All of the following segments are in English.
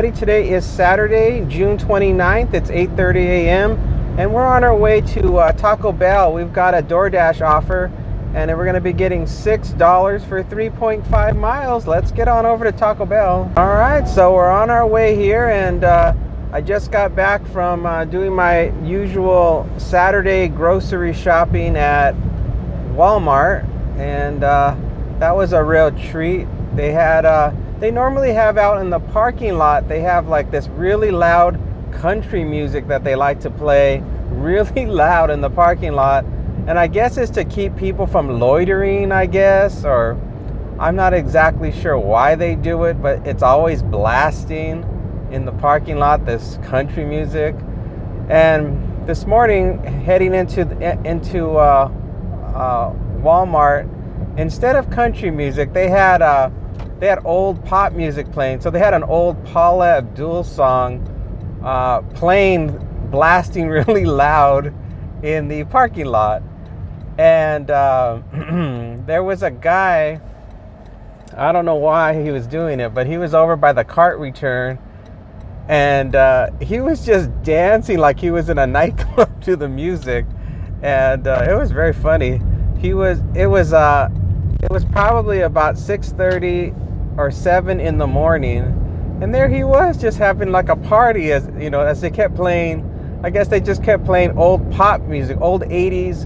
everybody. Today is Saturday, June 29th. It's 8:30 a.m. and we're on our way to Taco Bell. We've got a DoorDash offer and we're going to be getting $6 for 3.5 miles. Let's get on over to Taco Bell. All right, so we're on our way here, and I just got back from doing my usual Saturday grocery shopping at Walmart, and that was a real treat. They had they normally have out in the parking lot, they have like this really loud country music that they like to play really loud in the parking lot, and I guess it's to keep people from loitering, I guess, or I'm not exactly sure why they do it, but it's always blasting in the parking lot, this country music. And this morning, heading into Walmart, instead of country music, they had old pop music playing. So they had an old Paula Abdul song blasting really loud in the parking lot. And there was a guy, I don't know why he was doing it, but he was over by the cart return, and he was just dancing like he was in a nightclub to the music, and it was very funny. It was probably about 6:30 or 7 in the morning, and there he was just having like a party, as you know, as they kept playing. I guess they just kept playing old pop music, old 80s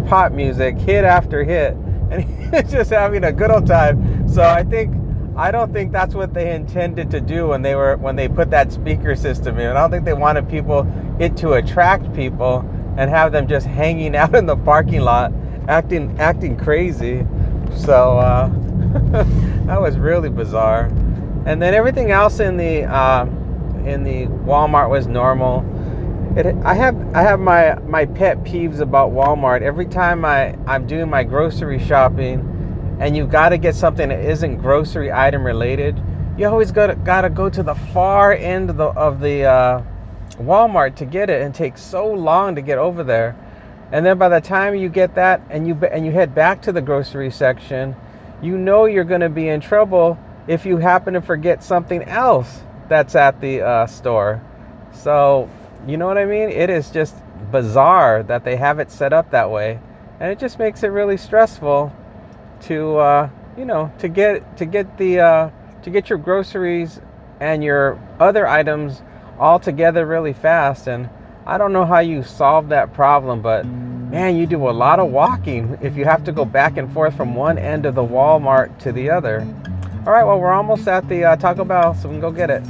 pop music, hit after hit, and he was just having a good old time. So I don't think that's what they intended to do when they put that speaker system in. I don't think they wanted it to attract people and have them just hanging out in the parking lot acting crazy. So that was really bizarre. And then everything else in the Walmart was normal. I have my pet peeves about Walmart. Every time I'm doing my grocery shopping and you've got to get something that isn't grocery item related, you always got to go to the far end of the Walmart to get it, and it takes so long to get over there. And then by the time you get that and you head back to the grocery section, you know you're going to be in trouble if you happen to forget something else that's at the store. So, you know what I mean? It is just bizarre that they have it set up that way, and it just makes it really stressful to get your groceries and your other items all together really fast. And I don't know how you solve that problem, but man, you do a lot of walking if you have to go back and forth from one end of the Walmart to the other. All right, well, we're almost at the Taco Bell, so we can go get it.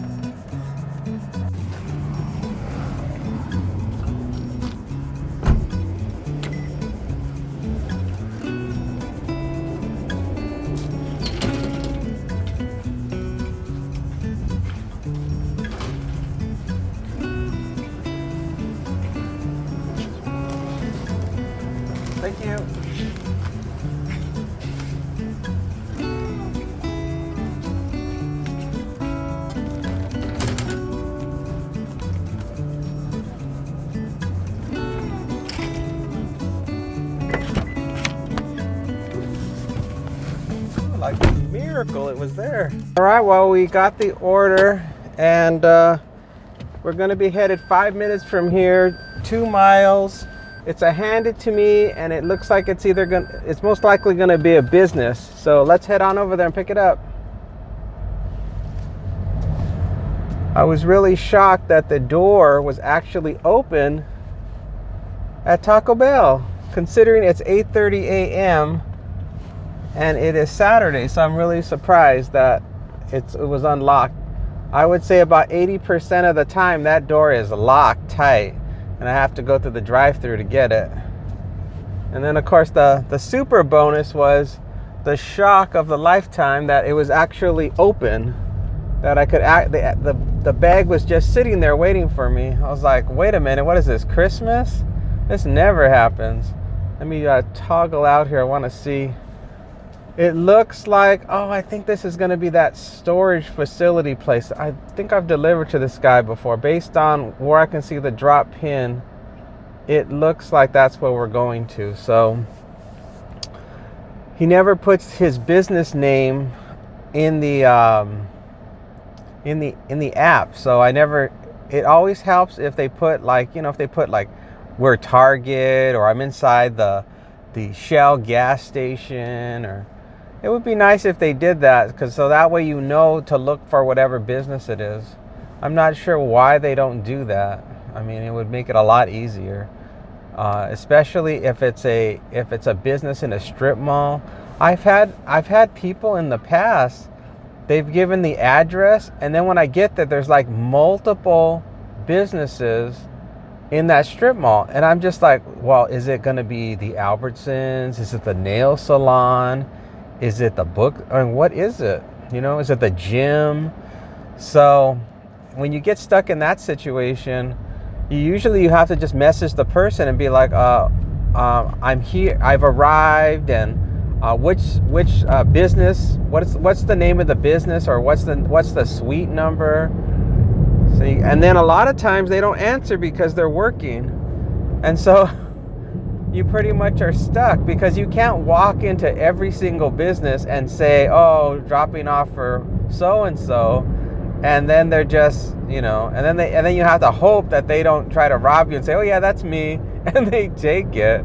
Thank you. Like a miracle, it was there. All right, well, we got the order, and we're going to be headed 5 minutes from here, 2 miles. It's a hand it to me, and it looks like it's most likely going to be a business. So let's head on over there and pick it up. I was really shocked that the door was actually open at Taco Bell, considering it's 8:30 a.m. and it is Saturday. So I'm really surprised that it was unlocked. I would say about 80% of the time that door is locked tight, and I have to go through the drive-thru to get it. And then of course the super bonus was the shock of the lifetime that it was actually open, that I could the bag was just sitting there waiting for me. I was like, wait a minute, what is this, Christmas? This never happens. Let me toggle out here. I want to see. It looks like, I think this is going to be that storage facility place. I think I've delivered to this guy before. Based on where I can see the drop pin, it looks like that's where we're going to. So he never puts his business name in the in the app. So I never. It always helps if they put like, if they put like, we're Target, or I'm inside the Shell gas station, or it would be nice if they did that, because so that way to look for whatever business it is. I'm not sure why they don't do that. I mean, it would make it a lot easier, especially if it's a business in a strip mall. I've had people in the past. They've given the address, and then when I get there, there's like multiple businesses in that strip mall, and I'm just like, well, is it going to be the Albertsons? Is it the nail salon? Is it the book? I mean, what is it? Is it the gym? So when you get stuck in that situation, you have to just message the person and be like, I'm here, I've arrived, and which business? What's the name of the business, or what's the suite number? See, and then a lot of times they don't answer because they're working, and so you pretty much are stuck, because you can't walk into every single business and say, oh, dropping off for so and so, and then they're just, and then you have to hope that they don't try to rob you and say, oh yeah, that's me, and they take it.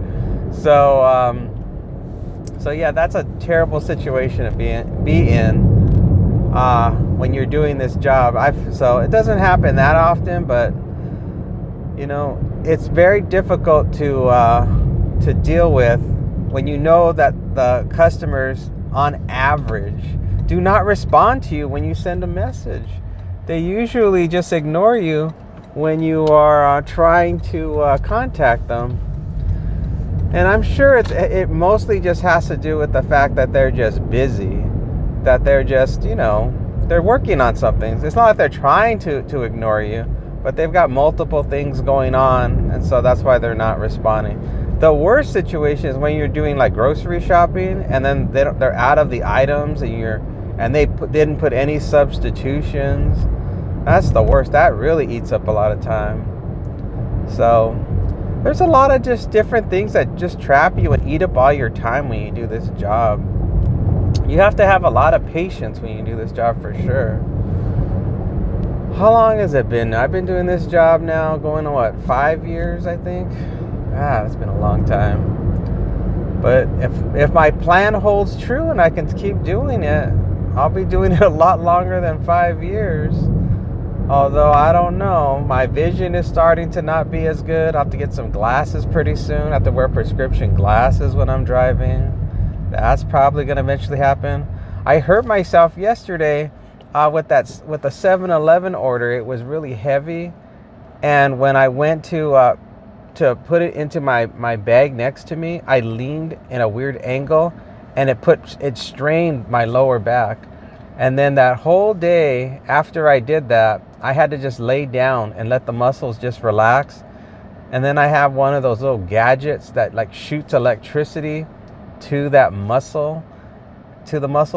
So yeah, that's a terrible situation to be in when you're doing this job. So it doesn't happen that often, but it's very difficult to deal with when you know that the customers on average do not respond to you when you send a message. They usually just ignore you when you are trying to contact them. And I'm sure it mostly just has to do with the fact that they're just busy, that they're just, they're working on something. It's not like they're trying to ignore you, but they've got multiple things going on, and so that's why they're not responding. The worst situation is when you're doing like grocery shopping, and then they're out of the items, and they didn't put any substitutions. That's the worst. That really eats up a lot of time. So there's a lot of just different things that just trap you and eat up all your time when you do this job. You have to have a lot of patience when you do this job, for sure. How long has it been? I've been doing this job now going on 5 years, I think. It's been a long time. But if my plan holds true and I can keep doing it, I'll be doing it a lot longer than 5 years. Although, I don't know. My vision is starting to not be as good. I'll have to get some glasses pretty soon. I have to wear prescription glasses when I'm driving. That's probably going to eventually happen. I hurt myself yesterday with the 7-Eleven order. It was really heavy. And when I went to put it into my bag next to me, I leaned in a weird angle, and it strained my lower back. And then that whole day after I did that, I had to just lay down and let the muscles just relax. And then I have one of those little gadgets that like shoots electricity to the muscle.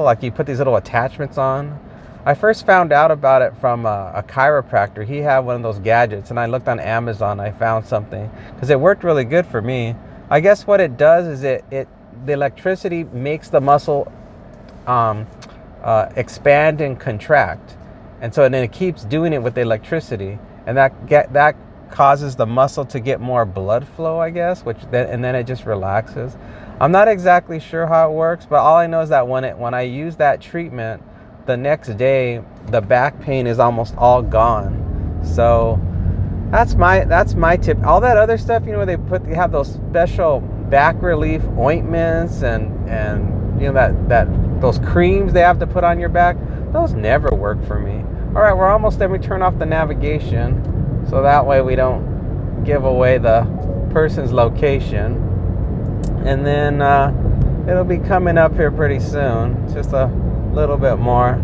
Like you put these little attachments on. I first found out about it from a chiropractor. He had one of those gadgets, and I looked on Amazon. I found something because it worked really good for me. I guess what it does is the electricity makes the muscle expand and contract, and so then it keeps doing it with the electricity, and that causes the muscle to get more blood flow, I guess, and then it just relaxes. I'm not exactly sure how it works, but all I know is that when I use that treatment, the next day the back pain is almost all gone. So that's my tip. All that other stuff, they have those special back relief ointments and those creams they have to put on your back. Those never work for me. All right, we're almost there. We turn off the navigation so that way we don't give away the person's location. And then it'll be coming up here pretty soon, just a little bit more.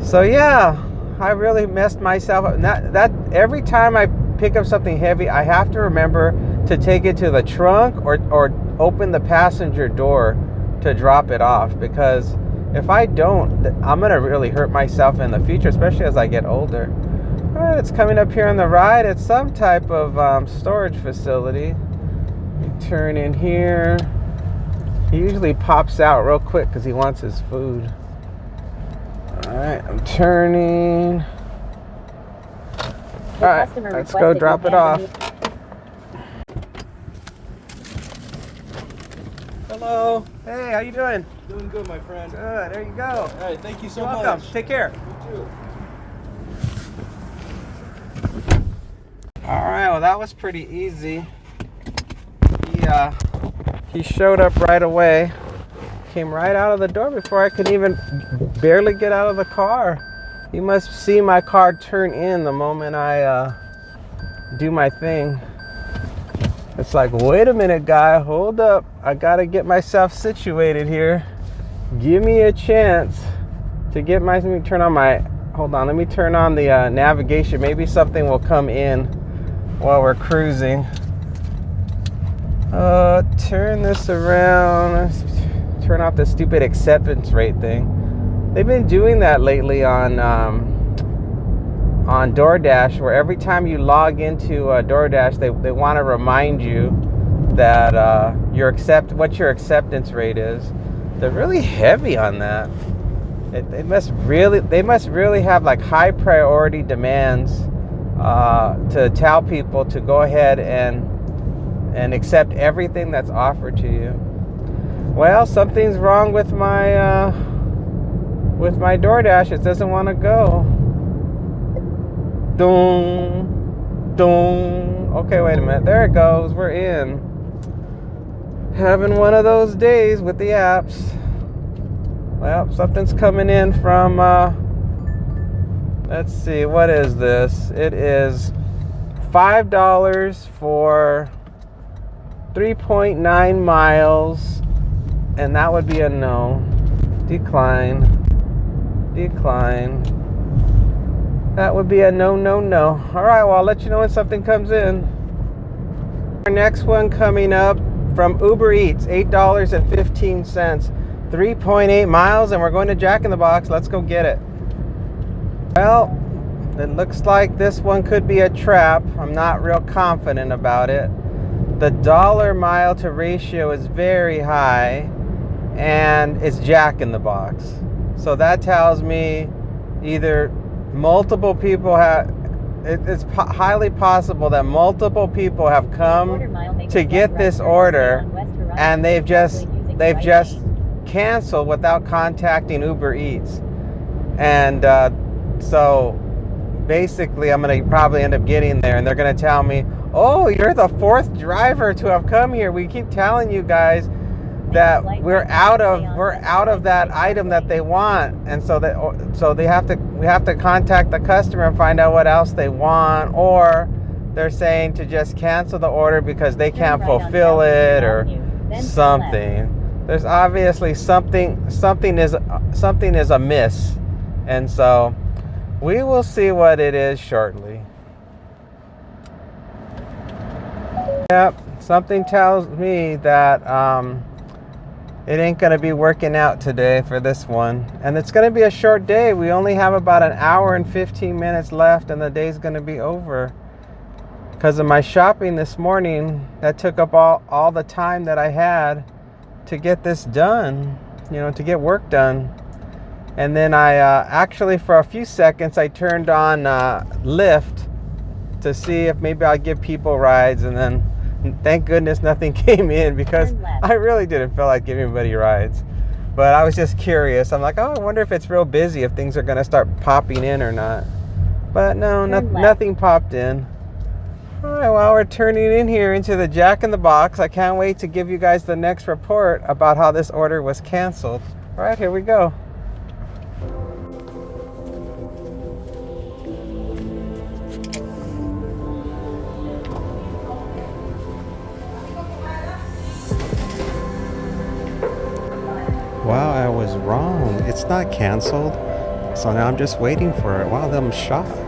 So yeah, I really messed myself up. That every time I pick up something heavy, I have to remember to take it to the trunk or open the passenger door to drop it off, because if I don't, I'm gonna really hurt myself in the future, especially as I get older. All right, it's coming up here on the right. It's some type of storage facility. You turn in here. He usually pops out real quick because he wants his food. Alright, I'm turning. Alright, let's go drop it off. Hello. Hey, how you doing? Doing good, my friend. Good, there you go. All right, thank you so much. Welcome. Take care. You too. Alright, well that was pretty easy. He showed up right away. Came right out of the door before I could even barely get out of the car. You must see my car turn in the moment I do my thing. It's like, wait a minute, guy, hold up. I gotta get myself situated here. Give me a chance to get my, let me turn on my, hold on, let me turn on the navigation. Maybe something will come in while we're cruising. Turn this around. Turn off the stupid acceptance rate thing. They've been doing that lately on DoorDash, where every time you log into DoorDash, they want to remind you that what your acceptance rate is. They're really heavy on that. They must really have like high priority demands to tell people to go ahead and accept everything that's offered to you. Well, something's wrong with my DoorDash. It doesn't want to go. Doom, doom. Okay, wait a minute. There it goes. We're in. Having one of those days with the apps. Well, something's coming in from, let's see, what is this? It is $5 for 3.9 miles, and that would be a no. Decline. That would be a no. All right, well, I'll let you know when something comes in. Our next one coming up from UberEats, $8.15, 3.8 miles, and we're going to Jack in the Box. Let's go get it. Well, it looks like this one could be a trap. I'm not real confident about it. The dollar mile to ratio is very high, and it's Jack in the Box. So that tells me either multiple people have, it's highly possible that multiple people have come to get this order, and they've just canceled without contacting UberEats. And so basically I'm going to probably end up getting there, and they're going to tell me, oh, you're the fourth driver to have come here. We keep telling you guys that we're out of that item that they want, and so we have to contact the customer and find out what else they want, or they're saying to just cancel the order because they can't fulfill it or something. There's obviously something is amiss, and so we will see what it is shortly. Yep, something tells me that it ain't going to be working out today for this one. And it's going to be a short day. We only have about an hour and 15 minutes left, and the day's going to be over. Because of my shopping this morning, that took up all the time that I had to get this done, to get work done. And then I actually, for a few seconds, I turned on Lyft to see if maybe I'll give people rides, and then thank goodness nothing came in, because I really didn't feel like giving anybody rides. But I was just curious. I'm like, oh, I wonder if it's real busy, if things are going to start popping in or not. But no, nothing popped in. All right, well, we're turning in here into the Jack in the Box. I can't wait to give you guys the next report about how this order was canceled. All right, here we go. Wow, I was wrong. It's not canceled. So now I'm just waiting for it. Wow, I'm shocked.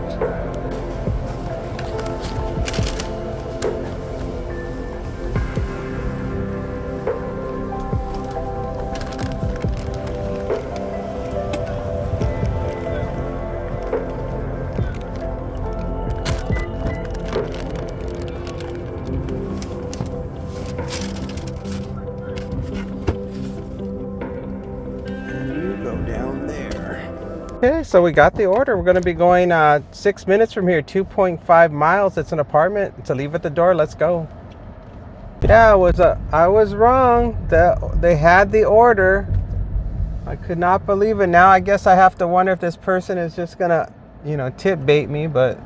Okay, so we got the order. We're going to be going 6 minutes from here, 2.5 miles. It's an apartment. It's a leave at the door. Let's go. Yeah, I was wrong. They had the order. I could not believe it. Now I guess I have to wonder if this person is just going to, tip bait me, but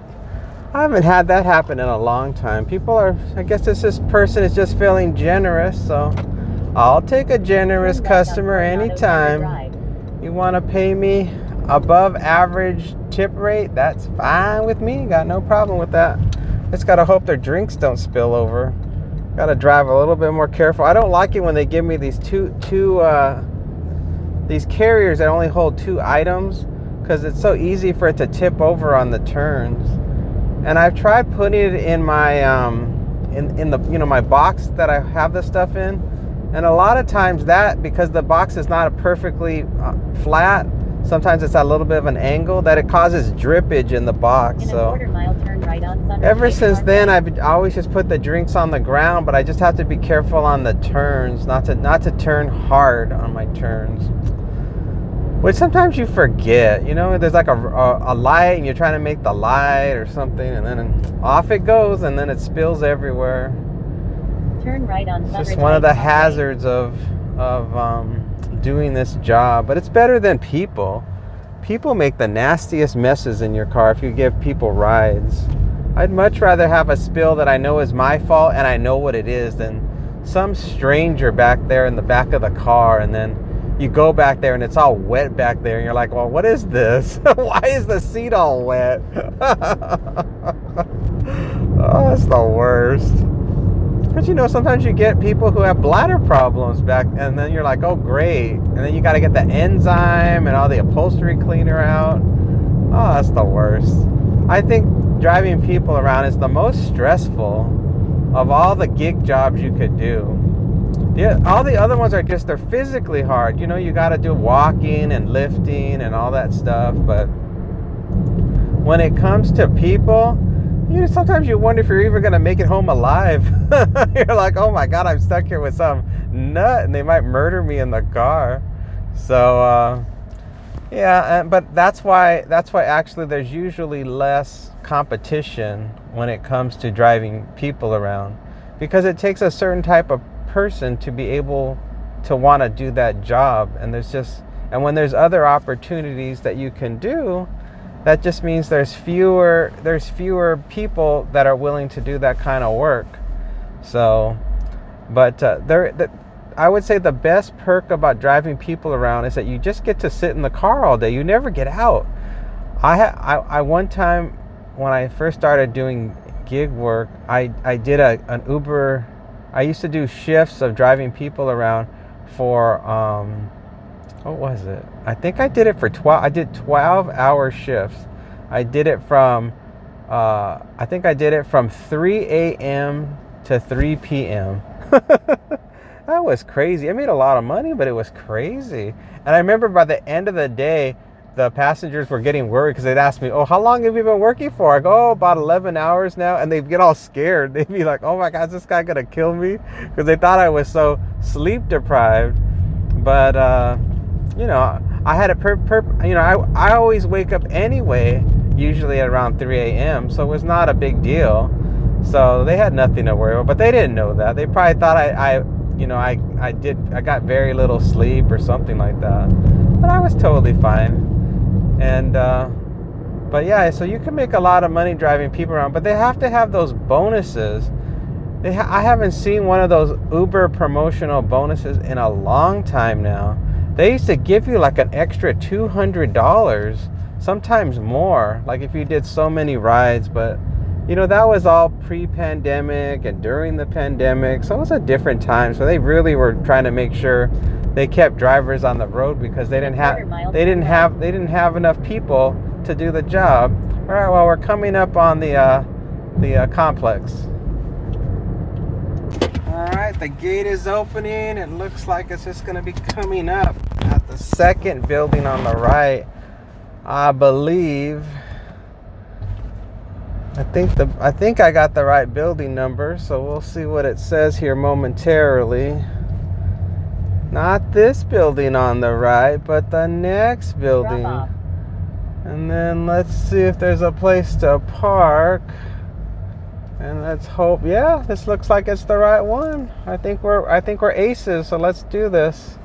I haven't had that happen in a long time. I guess this person is just feeling generous, so I'll take a generous customer anytime. You want to pay me above average tip rate? That's fine with me. Got no problem with that. Just got to hope their drinks don't spill over. Got to drive a little bit more careful. I don't like it when they give me these these carriers that only hold 2 items, because it's so easy for it to tip over on the turns. And I've tried putting it in my in the my box that I have this stuff in, and a lot of times because the box is not perfectly flat, sometimes it's at a little bit of an angle, that it causes drippage in the box. In a quarter mile, turn right on Sunrise. Ever since then, I've always just put the drinks on the ground, but I just have to be careful on the turns, not to turn hard on my turns. Which sometimes you forget, there's like a light and you're trying to make the light or something, and then off it goes, and then it spills everywhere. Turn right on Sunrise. It's just one of the hazards of doing this job, but it's better than people. People make the nastiest messes in your car if you give people rides. I'd much rather have a spill that I know is my fault and I know what it is than some stranger back there in the back of the car, and then you go back there and it's all wet back there and you're like, well, what is this? Why is the seat all wet? Oh, it's the worst. But sometimes you get people who have bladder problems back, and then you're like, oh great, and then you got to get the enzyme and all the upholstery cleaner out. Oh, that's the worst. I think driving people around is the most stressful of all the gig jobs you could do. Yeah, all the other ones they're physically hard. You got to do walking and lifting and all that stuff. But when it comes to people, sometimes you wonder if you're even going to make it home alive. You're like, oh my God, I'm stuck here with some nut and they might murder me in the car. So, but that's why actually there's usually less competition when it comes to driving people around, because it takes a certain type of person to be able to want to do that job, and when there's other opportunities that you can do, that just means there's fewer people that are willing to do that kind of work. So, but I would say the best perk about driving people around is that you just get to sit in the car all day. You never get out. I one time when I first started doing gig work, I did an Uber. I used to do shifts of driving people around for what was it? I think I did it for 12. I did 12-hour shifts. I did it from 3 a.m. to 3 p.m. That was crazy. I made a lot of money, but it was crazy. And I remember by the end of the day, the passengers were getting worried because they'd ask me, oh, how long have you been working for? I go, oh, about 11 hours now. And they'd get all scared. They'd be like, oh my God, is this guy going to kill me? Because they thought I was so sleep deprived. But, I had I always wake up anyway, usually at around 3 a.m. So it was not a big deal. So they had nothing to worry about, but they didn't know that. They probably thought I got very little sleep or something like that. But I was totally fine. And, but yeah, so you can make a lot of money driving people around, but they have to have those bonuses. I haven't seen one of those Uber promotional bonuses in a long time now. They used to give you like an extra $200, sometimes more, like if you did so many rides. But that was all pre-pandemic and during the pandemic, so it was a different time. So they really were trying to make sure they kept drivers on the road, because they didn't have enough people to do the job. All right, well, we're coming up on the complex. All right, the gate is opening. It looks like it's just going to be coming up at the second building on the right, I believe. I think I got the right building number, so we'll see what it says here momentarily. Not this building on the right, but the next building. And then let's see if there's a place to park. And let's hope, yeah, this looks like it's the right one. I think we're aces, so let's do this.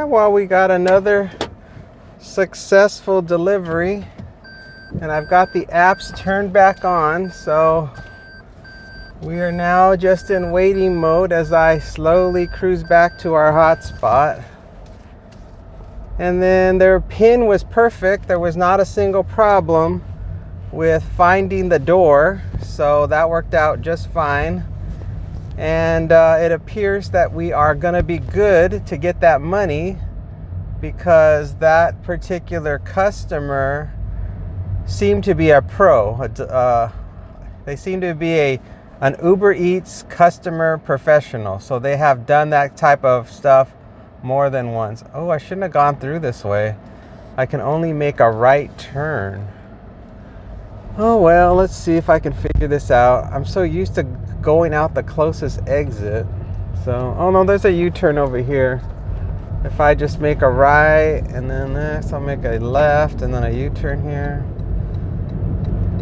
Well, we got another successful delivery, and I've got the apps turned back on, so we are now just in waiting mode as I slowly cruise back to our hotspot. And then their PIN was perfect. There was not a single problem with finding the door, so that worked out just fine. And it appears that we are going to be good to get that money, because that particular customer seemed to be a pro. They seem to be an UberEats customer professional. So they have done that type of stuff more than once. Oh, I shouldn't have gone through this way. I can only make a right turn. Oh well, let's see if I can figure this out. I'm so used to going out the closest exit. So, oh no, there's a U-turn over here. If I just make a right and then next I'll make a left and then a U-turn here.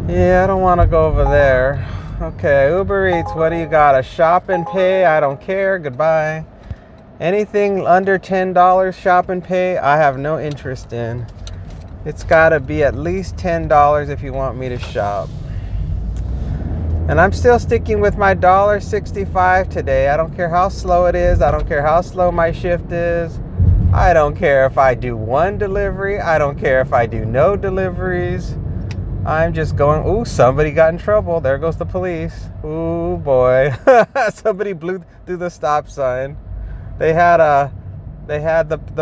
Yeah, I don't want to go over there. Okay, Uber Eats, what do you got? A shop and pay? I don't care. Goodbye. Anything under $10 shop and pay, I have no interest in. It's got to be at least $10 if you want me to shop. And I'm still sticking with my $1.65 today. I don't care how slow it is. I don't care how slow my shift is. I don't care if I do one delivery. I don't care if I do no deliveries. I'm just going, ooh, somebody got in trouble. There goes the police. Ooh, boy. Somebody blew through the stop sign. The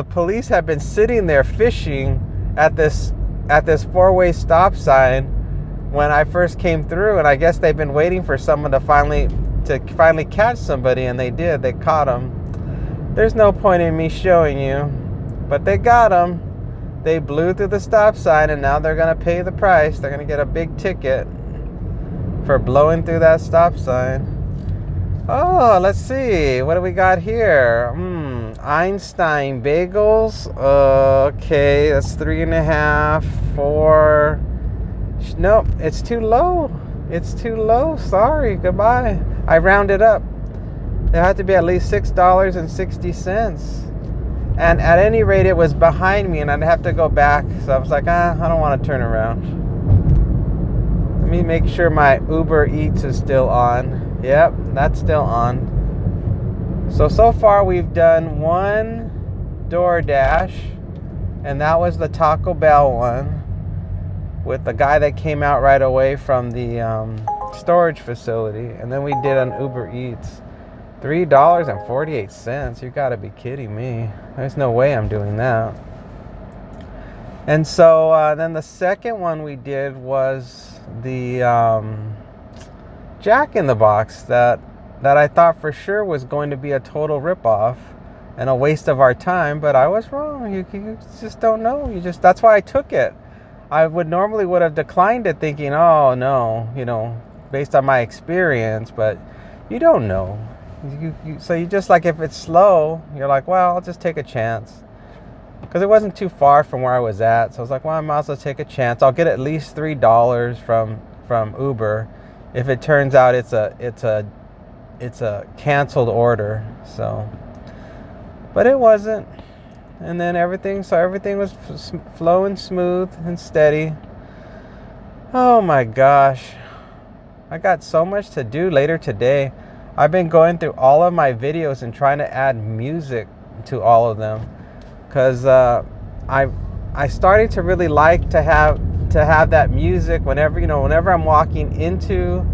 police had been sitting there fishing at this four-way stop sign when I first came through, and I guess they've been waiting for someone to finally catch somebody, and they did. They caught him. There's no point in me showing you, but they got him. They blew through the stop sign, and now they're gonna pay the price. They're gonna get a big ticket for blowing through that stop sign. Oh, let's see. What do we got here? Einstein bagels. Okay, that's 3.5, 4. Nope, it's too low. It's too low. Sorry, goodbye. I rounded up. It had to be at least $6.60. And at any rate, it was behind me, and I'd have to go back. So I was like, I don't want to turn around. Let me make sure my Uber Eats is still on. Yep, that's still on. So far we've done one DoorDash, and that was the Taco Bell one with the guy that came out right away from the storage facility. And then we did an Uber Eats. $3.48. You gotta be kidding me. There's no way I'm doing that. And so then the second one we did was the Jack in the Box that I thought for sure was going to be a total ripoff and a waste of our time, but I was wrong. You just don't know. That's why I took it. I would have declined it thinking, oh no, based on my experience, but you don't know. So you just like, if it's slow, you're like, well, I'll just take a chance. Because it wasn't too far from where I was at. So I was like, well, I might as well take a chance. I'll get at least $3 from Uber if it turns out it's a canceled order. So, but it wasn't. And then everything was flowing smooth and steady. Oh my gosh. I got so much to do later today. I've been going through all of my videos and trying to add music to all of them. Because I started to really like to have that music whenever I'm walking into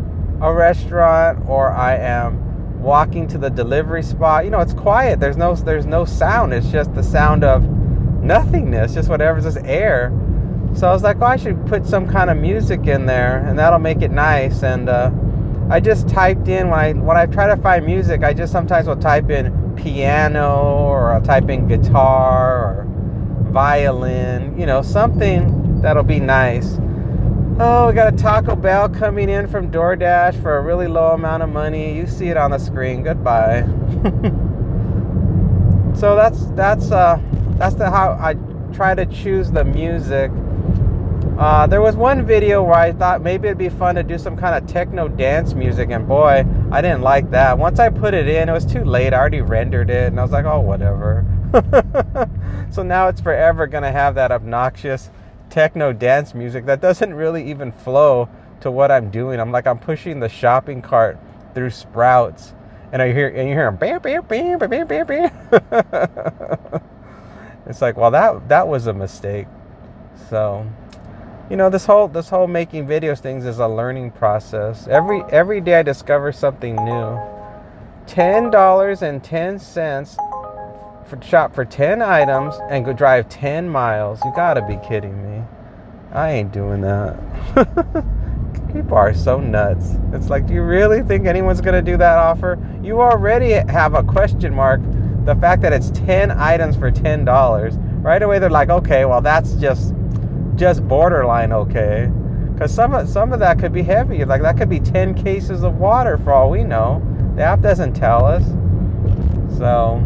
a restaurant or I am walking to the delivery spot. It's quiet. There's no sound. It's just the sound of nothingness, just whatever's just air. So I was like, I should put some kind of music in there, and that'll make it nice. And I just typed in when I try to find music, I just sometimes will type in piano, or I'll type in guitar or violin, something that'll be nice. Oh, we got a Taco Bell coming in from DoorDash for a really low amount of money. You see it on the screen. Goodbye. So that's how I try to choose the music. There was one video where I thought maybe it'd be fun to do some kind of techno dance music, and boy, I didn't like that. Once I put it in, it was too late. I already rendered it, and I was like, oh, whatever. So now it's forever gonna have that obnoxious techno dance music that doesn't really even flow to what I'm doing. I'm pushing the shopping cart through Sprouts, and you hear bam, bam, bam, bam, bam, bam, bam. It's like, well, that was a mistake. So, this whole making videos things is a learning process. Every day I discover something new. $10.10 shop for 10 items and go drive 10 miles. You gotta be kidding me. I ain't doing that. People are so nuts. It's like, do you really think anyone's gonna do that offer? You already have a question mark. The fact that it's 10 items for $10. Right away they're like, okay, well, that's just borderline okay. Because some of that could be heavy. Like, that could be 10 cases of water for all we know. The app doesn't tell us. So,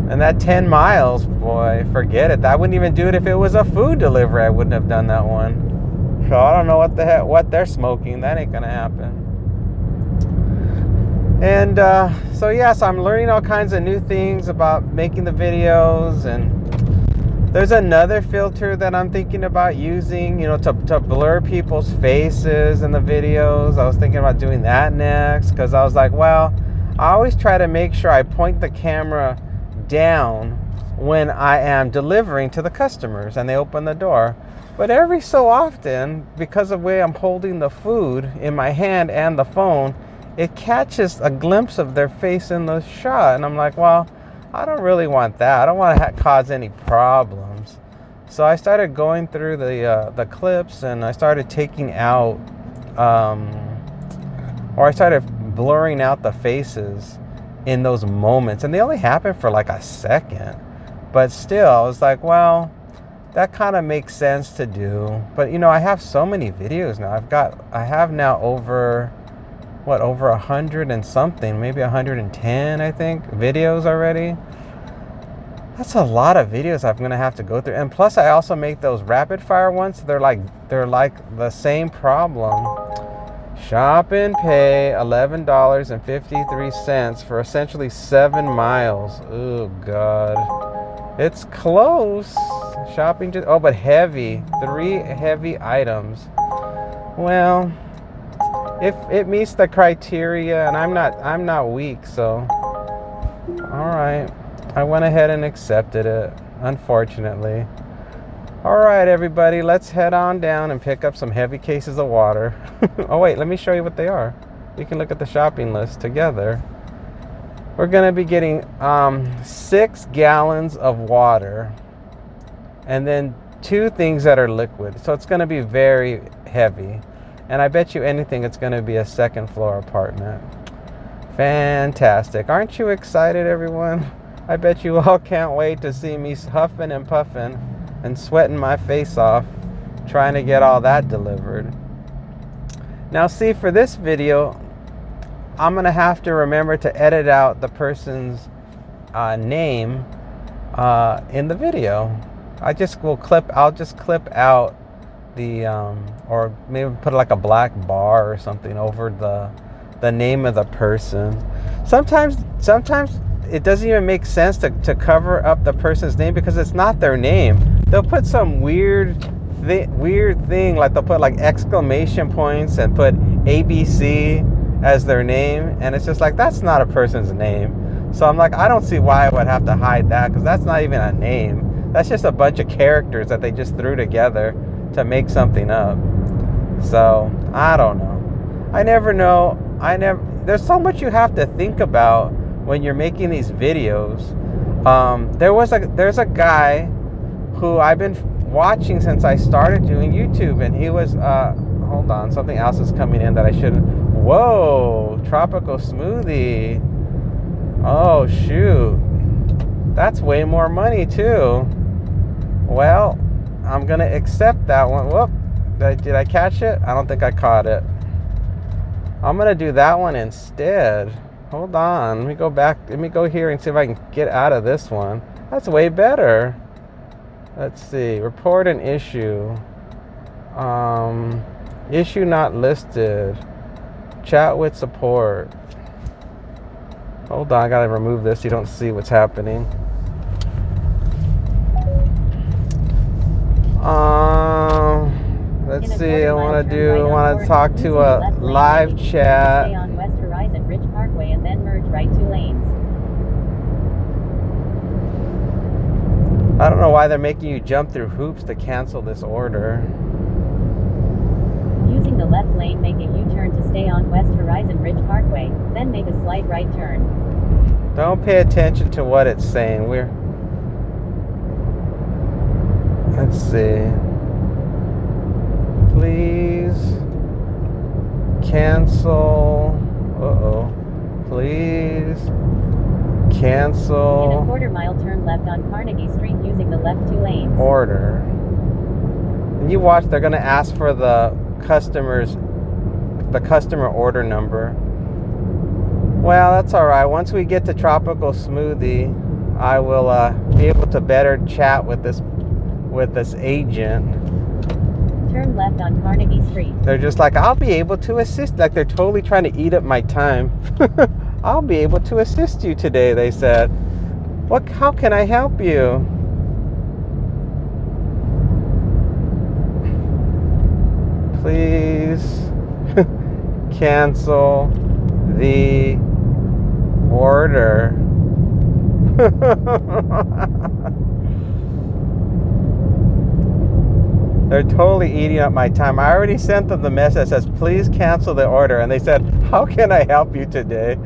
and that 10 miles, boy, forget it. I wouldn't even do it if it was a food delivery. I wouldn't have done that one. So I don't know what they're smoking. That ain't gonna happen. And so I'm learning all kinds of new things about making the videos. And there's another filter that I'm thinking about using, to blur people's faces in the videos. I was thinking about doing that next, because I was like, well, I always try to make sure I point the camera down when I am delivering to the customers and they open the door. But every so often, because of the way I'm holding the food in my hand and the phone, it catches a glimpse of their face in the shot. And I'm like, well, I don't really want that. I don't want to cause any problems. So I started going through the clips, and I started taking out, or I started blurring out the faces in those moments. And they only happen for like a second. But still, I was like, well, that kind of makes sense to do. But, I have so many videos now. I have now over 100 and something, maybe 110, I think, videos already. That's a lot of videos I'm gonna have to go through. And plus, I also make those rapid fire ones. So they're like the same problem. Shop and pay $11.53 for essentially 7 miles. Oh God, it's close. Shopping but heavy. 3 heavy items. Well, if it meets the criteria, and I'm not weak, so all right, I went ahead and accepted it, unfortunately. All right, everybody, let's head on down and pick up some heavy cases of water. Oh wait, let me show you what they are. You can look at the shopping list together. We're gonna be getting 6 gallons of water, and then 2 things that are liquid. So it's gonna be very heavy. And I bet you anything it's going to be a 2nd floor apartment. Fantastic. Aren't you excited, everyone? I bet you all can't wait to see me huffing and puffing and sweating my face off trying to get all that delivered. Now, see, for this video, I'm going to have to remember to edit out the person's name in the video. I'll just clip out the or maybe put like a black bar or something over the name of the person. Sometimes it doesn't even make sense to cover up the person's name because it's not their name. They'll put some weird weird thing, like they'll put like exclamation points and put ABC as their name, and it's just like, that's not a person's name. So I'm like, I don't see why I would have to hide that, because that's not even a name. That's just a bunch of characters that they just threw together to make something up. So I don't know. I never know. There's so much you have to think about when you're making these videos. There's a guy who I've been watching since I started doing YouTube, and he was hold on, something else is coming in that I shouldn't. Whoa, tropical smoothie. Oh shoot, that's way more money too. Well, I'm gonna accept that one. Whoop, did I catch it? I don't think I caught it. I'm gonna do that one instead. Hold on, let me go back. Let me go here and see if I can get out of this one. That's way better. Let's see, report an issue. Issue not listed. Chat with support. Hold on, I gotta remove this so you don't see what's happening. Let's see, I want to talk to a live chat. Stay on West Horizon Ridge Parkway and then merge right 2 lanes. I don't know why they're making you jump through hoops to cancel this order. Using the left lane, make a U-turn to stay on West Horizon Ridge Parkway, then make a slight right turn. Don't pay attention to what it's saying. Let's see. Please cancel. Please cancel. In a quarter-mile, turn left on Carnegie Street using the left 2 lanes. Order. And you watch, they're going to ask for the customer order number. Well, that's all right. Once we get to Tropical Smoothie, I will be able to better chat with this agent. Turn left on Carnegie Street. They're just like, I'll be able to assist. Like they're totally trying to eat up my time. I'll be able to assist you today, they said. How can I help you? Please cancel the order. They're totally eating up my time. I already sent them the message that says, please cancel the order. And they said, how can I help you today?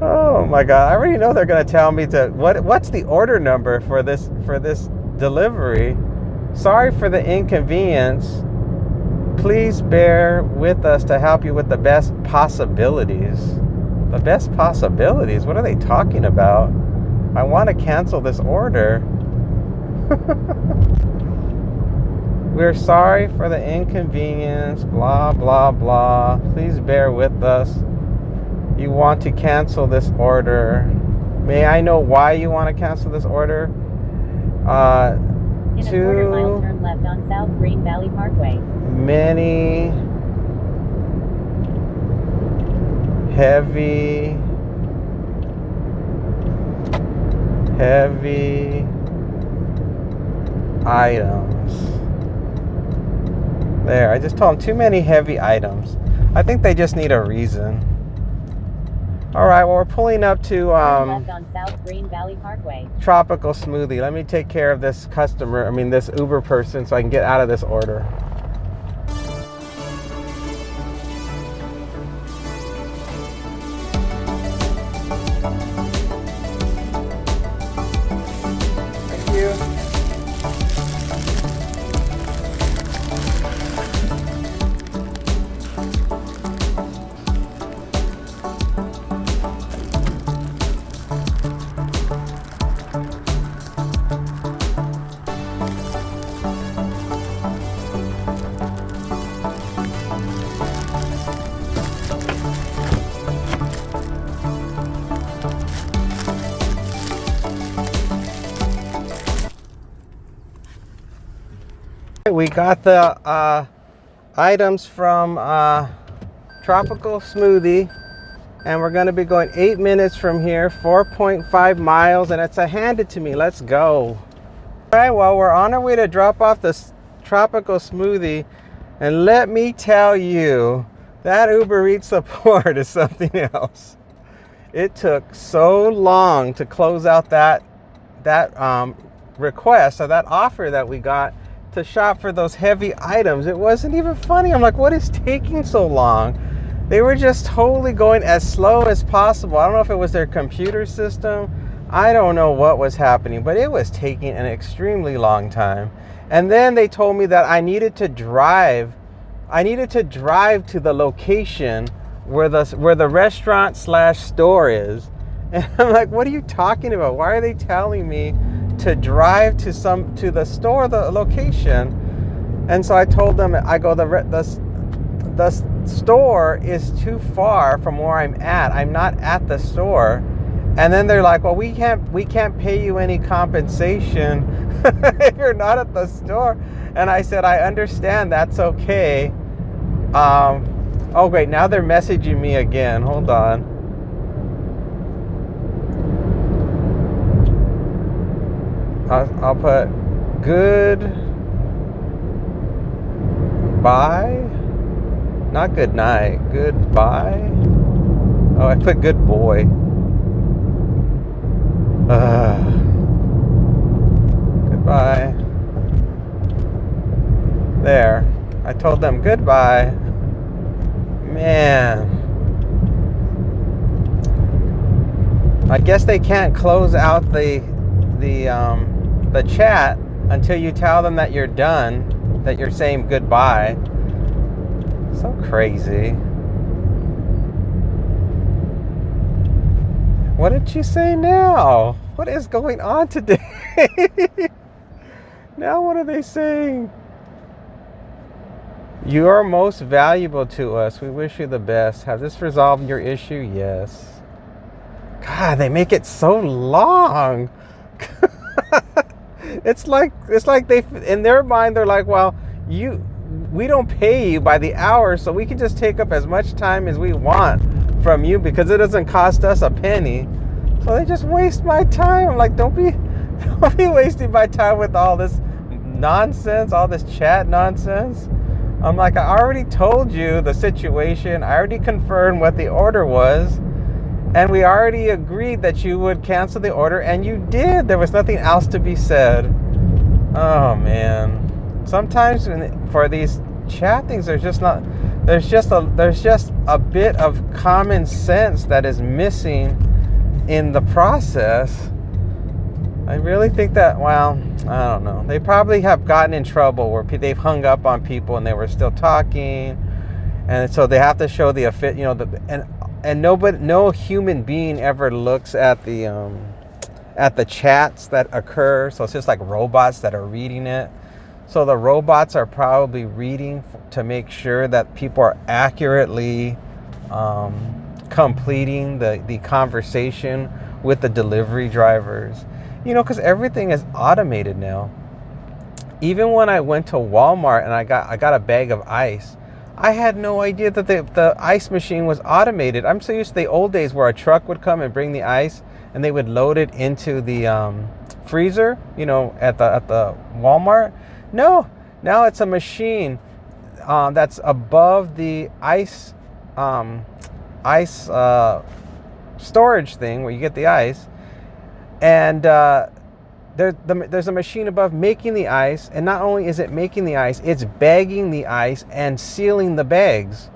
Oh my God. I already know they're going to tell me what's the order number for this delivery. Sorry for the inconvenience. Please bear with us to help you with the best possibilities. The best possibilities? What are they talking about? I want to cancel this order. We're sorry for the inconvenience, blah, blah, blah. Please bear with us. You want to cancel this order. May I know why you want to cancel this order? In a quarter-mile, turn left on South Green Valley Parkway. Many heavy items. There, I just told them too many heavy items. I think they just need a reason. All right, well, we're pulling up to left on South Green Valley Parkway. Tropical Smoothie. Let me take care of this this Uber person, so I can get out of this order. Thank you. We got the items from Tropical Smoothie, and we're going to be going 8 minutes from here, 4.5 miles, and it's a hand it to me. Let's go. All right, well, we're on our way to drop off this tropical smoothie. And let me tell you, that Uber Eats support is something else. It took so long to close out that request or that offer that we got to shop for those heavy items. It wasn't even funny. I'm like, what is taking so long? They were just totally going as slow as possible. I don't know if it was their computer system. I don't know what was happening, but it was taking an extremely long time. And then they told me that I needed to drive to the location where the restaurant / store is. And I'm like, what are you talking about? Why are they telling me to drive to the store, the location? And so I told them, I go, the store is too far from where I'm at. I'm not at the store. And then they're like, well, we can't pay you any compensation if you're not at the store. And I said, I understand, that's okay. Oh great, now they're messaging me again. Hold on. I'll put good bye. Not good night. Goodbye. Oh, I put good boy. Goodbye. There. I told them goodbye. Man. I guess they can't close out the chat until you tell them that you're done, that you're saying goodbye. So crazy. What did she say now? What is going on today? Now what are they saying? You are most valuable to us. We wish you the best. Has this resolved your issue? Yes. God, they make it so long. It's like they, in their mind, they're like, well, we don't pay you by the hour, so we can just take up as much time as we want from you because it doesn't cost us a penny. So they just waste my time. I'm like, don't be wasting my time with all this nonsense, all this chat nonsense. I'm like, I already told you the situation. I already confirmed what the order was. And we already agreed that you would cancel the order, and you did. There was nothing else to be said. Oh man. Sometimes for these chat things, there's just a bit of common sense that is missing in the process. I really think that, well, I don't know. They probably have gotten in trouble where they've hung up on people and they were still talking, and so they have to show the and no human being ever looks at the chats that occur. So it's just like robots that are reading it. So the robots are probably reading to make sure that people are accurately completing the conversation with the delivery drivers. You know, because everything is automated now. Even when I went to Walmart and I got a bag of ice, I had no idea that the ice machine was automated. I'm so used to the old days where a truck would come and bring the ice and they would load it into the freezer, you know, at the Walmart. No, now it's a machine that's above the ice storage thing where you get the ice, and there's a machine above making the ice, and not only is it making the ice, it's bagging the ice and sealing the bags,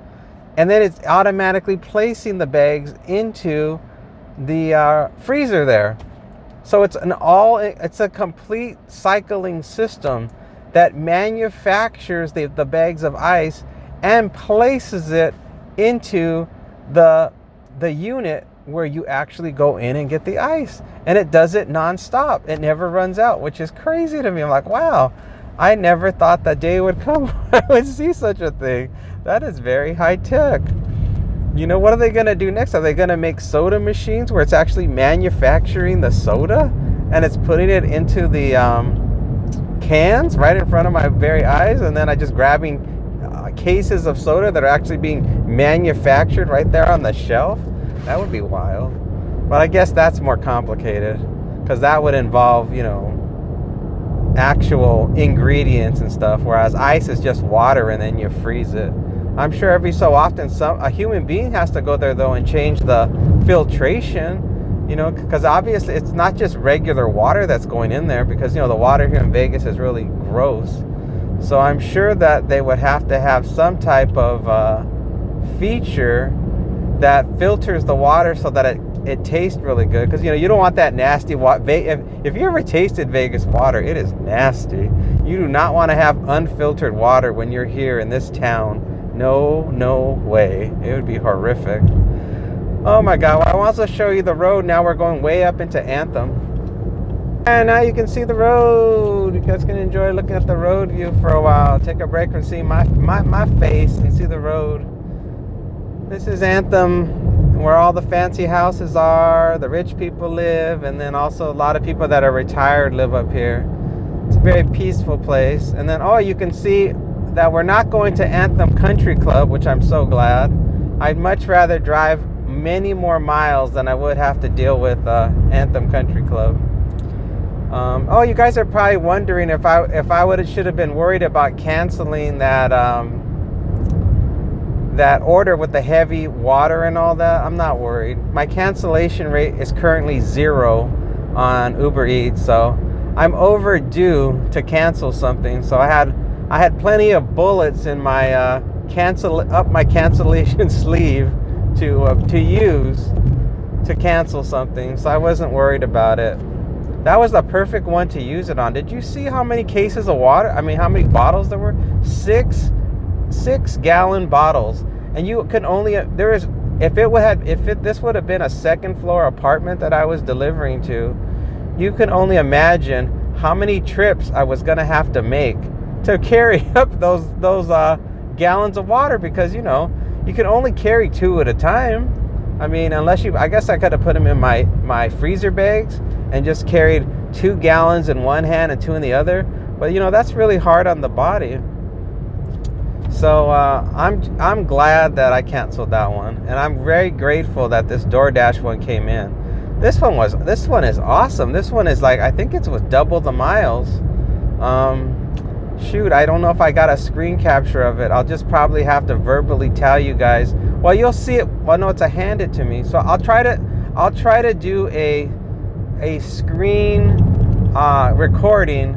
and then it's automatically placing the bags into the freezer there. So it's a complete cycling system that manufactures the bags of ice and places it into the unit where you actually go in and get the ice. And it does it nonstop. It never runs out, which is crazy to me. I'm like, wow, I never thought that day would come when I would see such a thing. That is very high tech. You know, what are they going to do next? Are they going to make soda machines where it's actually manufacturing the soda and it's putting it into the cans right in front of my very eyes, and then I just grabbing cases of soda that are actually being manufactured right there on the shelf? That would be wild. But I guess that's more complicated, because that would involve, you know, actual ingredients and stuff, whereas ice is just water and then you freeze it. I'm sure every so often a human being has to go there though and change the filtration, you know, because obviously it's not just regular water that's going in there, because, you know, the water here in Vegas is really gross. So I'm sure that they would have to have some type of feature that filters the water so that it tastes really good, because, you know, you don't want that nasty water. If you ever tasted Vegas water, it is nasty. You do not want to have unfiltered water when you're here in this town. No way. It would be horrific. Oh my God. Well, I want to show you the road. Now we're going way up into Anthem, and now you can see the road. You guys can enjoy looking at the road view for a while. Take a break from seeing my face and see the road. This is Anthem, where all the fancy houses are, the rich people live, and then also a lot of people that are retired live up here. It's a very peaceful place. And then, oh, you can see that we're not going to Anthem Country Club, which I'm so glad. I'd much rather drive many more miles than I would have to deal with Anthem Country Club. Oh, you guys are probably wondering if I should have been worried about canceling that order with the heavy water and all that. I'm not worried. My cancellation rate is currently 0 on UberEats, so I'm overdue to cancel something. So I had plenty of bullets in my cancellation sleeve to use to cancel something, so I wasn't worried about it. That was the perfect one to use it on. Did you see how many cases of water? I mean, how many bottles there were? 6-gallon bottles, and you could only this would have been a second floor apartment that I was delivering to. You can only imagine how many trips I was gonna have to make to carry up those gallons of water, because, you know, you can only carry 2 at a time. I mean, I guess I could have put them in my freezer bags and just carried 2 gallons in one hand and 2 in the other. But, you know, that's really hard on the body. So I'm glad that I canceled that one, and I'm very grateful that this DoorDash one came in. This one is awesome. This one is like, I think it was double the miles. Shoot, I don't know if I got a screen capture of it. I'll just probably have to verbally tell you guys. Well, you'll see it. Well, no, it's a hand it to me. So I'll try to do a screen recording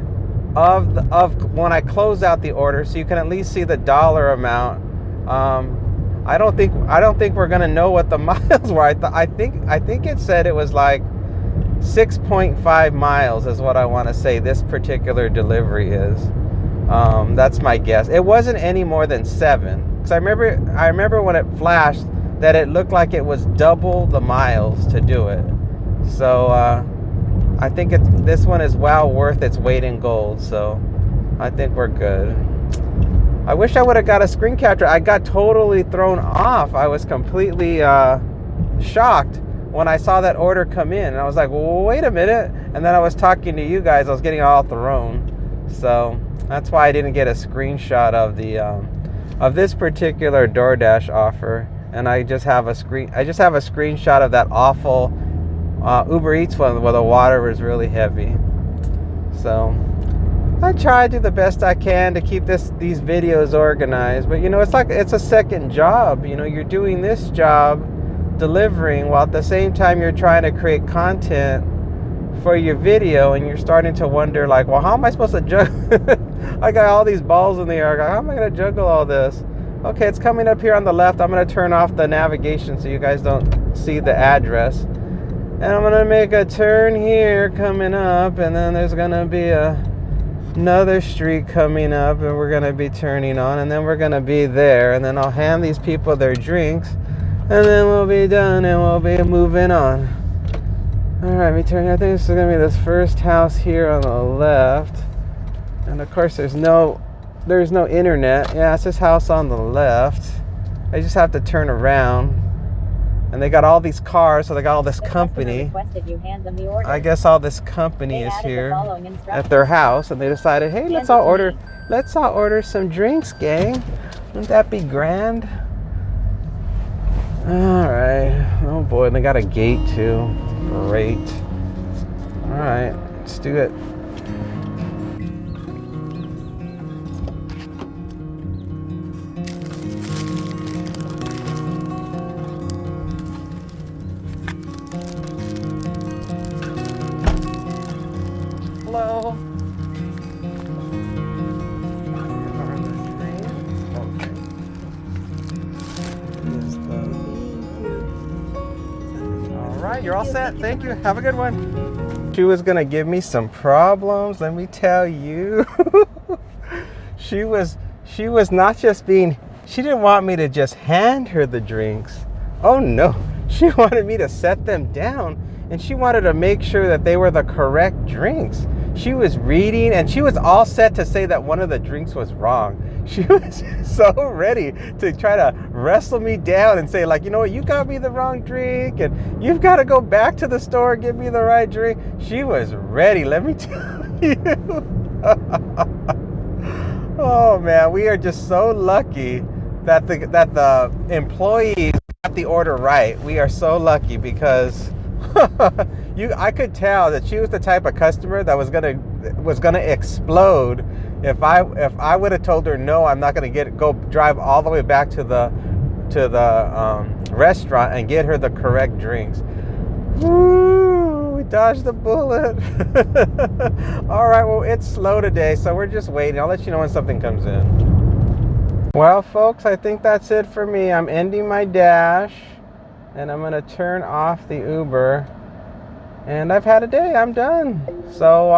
of when I close out the order, so you can at least see the dollar amount. I don't think we're gonna know what the miles were. I think it said it was like 6.5 miles is what I want to say this particular delivery is. That's my guess. It wasn't any more than 7, because I remember when it flashed that it looked like it was double the miles to do it. So I think this one is well worth its weight in gold. So I think we're good. I wish I would have got a screen capture. I got totally thrown off. I was completely shocked when I saw that order come in, and I was like, well, wait a minute. And then I was talking to you guys. I was getting all thrown. So that's why I didn't get a screenshot of the of this particular DoorDash offer. And I just have a screenshot of that awful Uber Eats one where the water was really heavy. So I try to do the best I can to keep these videos organized, but, you know, it's a second job. You know, you're doing this job delivering while at the same time you're trying to create content for your video, and you're starting to wonder, like, well, how am I supposed to juggle? I got all these balls in the air. How am I going to juggle all this? Okay, it's coming up here on the left. I'm going to turn off the navigation so you guys don't see the address. And I'm going to make a turn here coming up, and then there's going to be another street coming up, and we're going to be turning on, and then we're going to be there, and then I'll hand these people their drinks, and then we'll be done, and we'll be moving on. All right, me turn. I think this is going to be this first house here on the left, and of course there's no internet. Yeah, it's this house on the left. I just have to turn around. And they got all these cars, so they got all this company. I guess all this company is here at their house, and they decided, hey, let's all order some drinks, gang. Wouldn't that be grand? All right. Oh boy, and they got a gate too. Great. All right, let's do it. right, you're all set. Thank you. Have a good one. She was gonna give me some problems, let me tell you. She was not just being, she didn't want me to just hand her the drinks. Oh no, she wanted me to set them down, and she wanted to make sure that they were the correct drinks. She was reading, and she was all set to say that one of the drinks was wrong. She was so ready to try to wrestle me down and say, like, you know what, you got me the wrong drink, and you've got to go back to the store and give me the right drink. She was ready, let me tell you. Oh man, we are just so lucky that the employees got the order right. We are so lucky because I could tell that she was the type of customer that was gonna explode if I would have told her no, I'm not gonna go drive all the way back to the restaurant and get her the correct drinks. Woo, we dodged the bullet. All right, well, it's slow today, so we're just waiting. I'll let you know when something comes in. Well, folks, I think that's it for me. I'm ending my dash, and I'm gonna turn off the Uber. And I've had a day. I'm done. So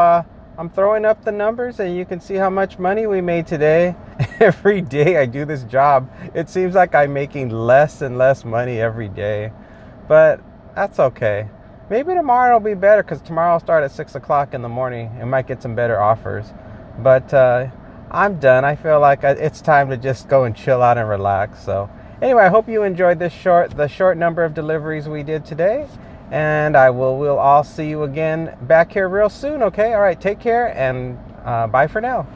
I'm throwing up the numbers, and you can see how much money we made today. Every day I do this job, it seems like I'm making less and less money every day. But that's okay. Maybe tomorrow will be better, because tomorrow I'll start at 6 o'clock in the morning and might get some better offers. But I'm done. I feel like it's time to just go and chill out and relax. So anyway, I hope you enjoyed the short number of deliveries we did today. And we'll all see you again back here real soon, okay? All right, take care, and bye for now.